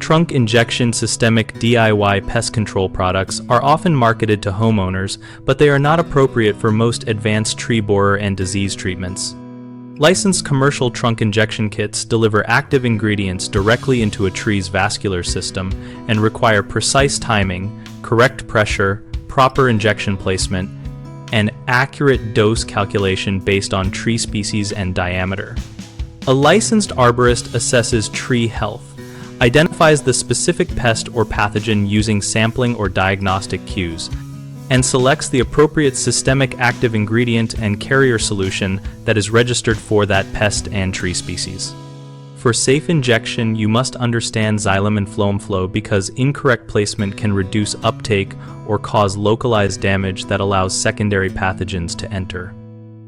Trunk injection systemic DIY pest control products are often marketed to homeowners, but they are not appropriate for most advanced tree borer and disease treatments. Licensed commercial trunk injection kits deliver active ingredients directly into a tree's vascular system and require precise timing, correct pressure, proper injection placement, and accurate dose calculation based on tree species and diameter. A licensed arborist assesses tree health, identifies the specific pest or pathogen using sampling or diagnostic cues, and selects the appropriate systemic active ingredient and carrier solution that is registered for that pest and tree species. For safe injection, you must understand xylem and phloem flow because incorrect placement can reduce uptake or cause localized damage that allows secondary pathogens to enter.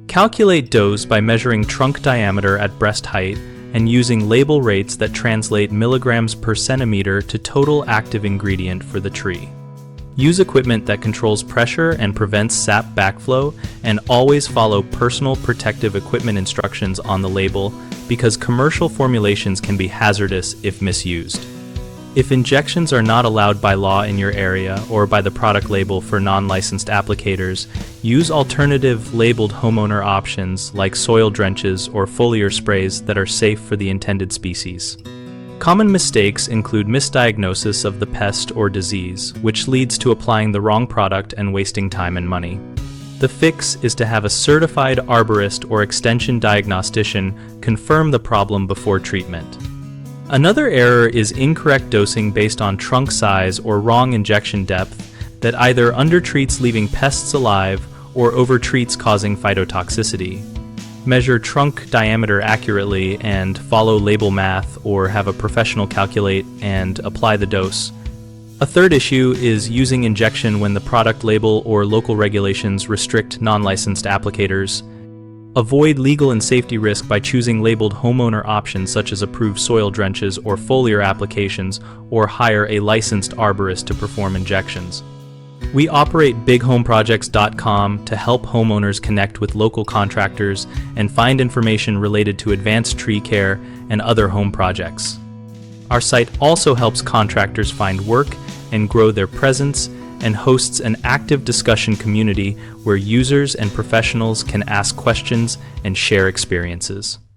Calculate dose by measuring trunk diameter at breast height and using label rates that translate milligrams per centimeter to total active ingredient for the tree. Use equipment that controls pressure and prevents sap backflow, and always follow personal protective equipment instructions on the label because commercial formulations can be hazardous if misused. If injections are not allowed by law in your area or by the product label for non-licensed applicators, use alternative labeled homeowner options like soil drenches or foliar sprays that are safe for the intended species. Common mistakes include misdiagnosis of the pest or disease, which leads to applying the wrong product and wasting time and money. The fix is to have a certified arborist or extension diagnostician confirm the problem before treatment. Another error is incorrect dosing based on trunk size or wrong injection depth that either undertreats leaving pests alive or overtreats causing phytotoxicity. Measure trunk diameter accurately and follow label math or have a professional calculate and apply the dose. A third issue is using injection when the product label or local regulations restrict non-licensed applicators. Avoid legal and safety risk by choosing labeled homeowner options such as approved soil drenches or foliar applications, or hire a licensed arborist to perform injections. We operate bighomeprojects.com to help homeowners connect with local contractors and find information related to advanced tree care and other home projects. Our site also helps contractors find work and grow their presence, and hosts an active discussion community where users and professionals can ask questions and share experiences.